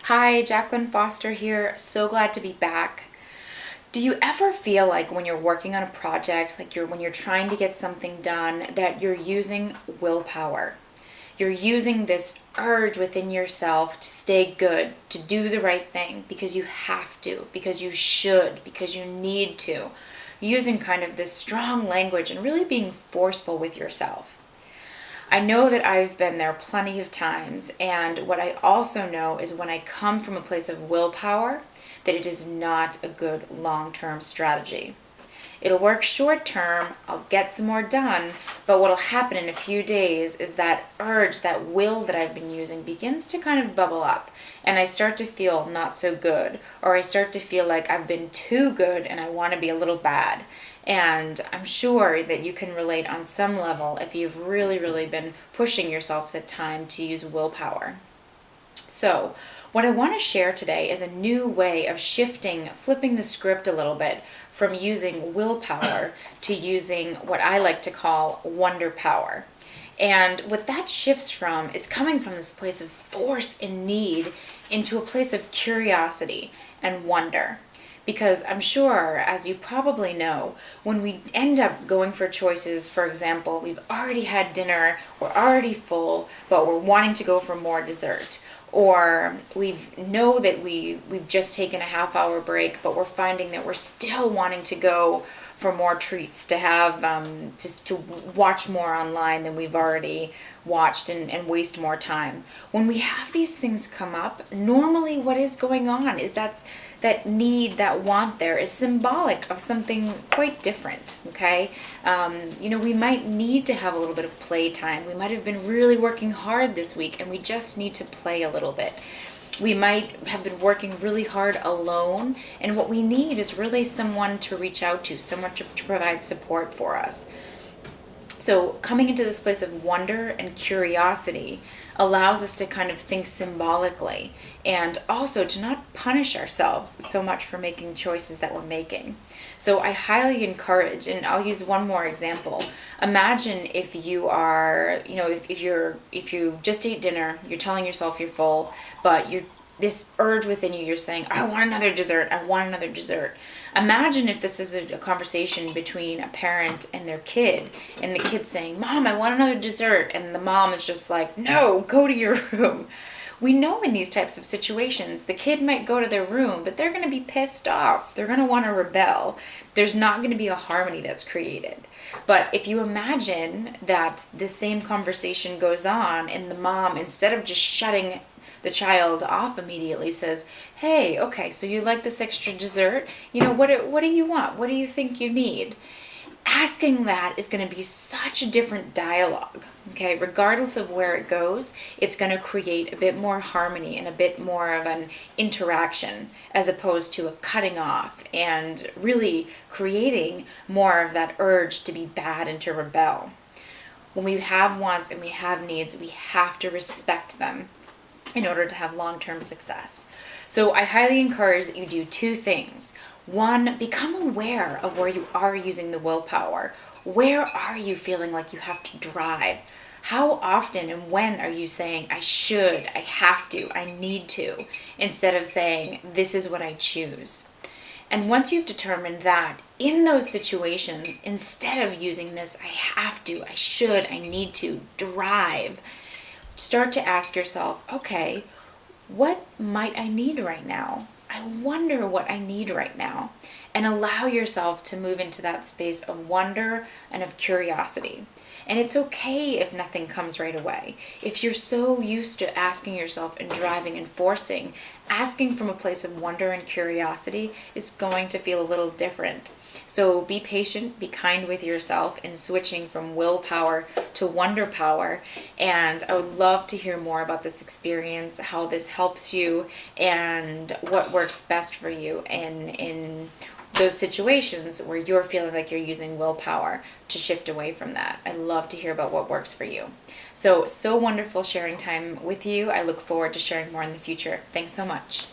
Hi, Jacqueline Foster here. So glad to be back. Do you ever feel like when you're working on a project, like when you're trying to get something done, that you're using willpower? You're using this urge within yourself to stay good, to do the right thing because you have to, because you should, because you need to. Using kind of this strong language and really being forceful with yourself. I know that I've been there plenty of times, and what I also know is when I come from a place of willpower, that it is not a good long-term strategy. It'll work short term, I'll get some more done, but what'll happen in a few days is that urge, that will that I've been using begins to kind of bubble up, and I start to feel not so good, or I start to feel like I've been too good and I want to be a little bad. And I'm sure that you can relate on some level if you've really been pushing yourselves at time to use willpower. So, what I want to share today is a new way of shifting, flipping the script a little bit from using willpower to using what I like to call Wonderpower. And what that shifts from is coming from this place of force and need into a place of curiosity and wonder. Because I'm sure, as you probably know, when we end up going for choices, for example, we've already had dinner, we're already full, but we're wanting to go for more dessert. Or we know that we've just taken a half-hour break, but we're finding that we're still wanting to go for more treats, to have just to watch more online than we've already watched and waste more time. When we have these things come up, normally what is going on is that need, that want there is symbolic of something quite different, okay? We might need to have a little bit of playtime. We might have been really working hard this week and we just need to play a little bit. We might have been working really hard alone, and what we need is really someone to reach out to, someone to provide support for us. So coming into this place of wonder and curiosity allows us to kind of think symbolically, and also to not punish ourselves so much for making choices that we're making. So I highly encourage, and I'll use one more example. Imagine if you are, if you just ate dinner, you're telling yourself you're full, but this urge within you, you're saying, I want another dessert, I want another dessert. Imagine if this is a conversation between a parent and their kid, and the kid saying, Mom, I want another dessert, and the mom is just like, no, go to your room. We know in these types of situations, the kid might go to their room, but they're going to be pissed off. They're going to want to rebel. There's not going to be a harmony that's created. But if you imagine that the same conversation goes on, and the mom, instead of just shutting the child off immediately, says, hey, okay, so you like this extra dessert? What do you want? What do you think you need? Asking that is going to be such a different dialogue, okay? Regardless of where it goes, it's going to create a bit more harmony and a bit more of an interaction as opposed to a cutting off, and really creating more of that urge to be bad and to rebel. When we have wants and we have needs, we have to respect them in order to have long-term success. So I highly encourage that you do two things. One, become aware of where you are using the willpower. Where are you feeling like you have to drive? How often and when are you saying, I should, I have to, I need to, instead of saying, this is what I choose? And once you've determined that, in those situations, instead of using this, I have to, I should, I need to, drive, start to ask yourself, okay, what might I need right now? I wonder what I need right now. And allow yourself to move into that space of wonder and of curiosity. And it's okay if nothing comes right away. If you're so used to asking yourself and driving and forcing, asking from a place of wonder and curiosity is going to feel a little different. So be patient, be kind with yourself in switching from willpower to wonder power. And I would love to hear more about this experience, how this helps you, and what works best for you in those situations where you're feeling like you're using willpower to shift away from that. I'd love to hear about what works for you. So wonderful sharing time with you. I look forward to sharing more in the future. Thanks so much.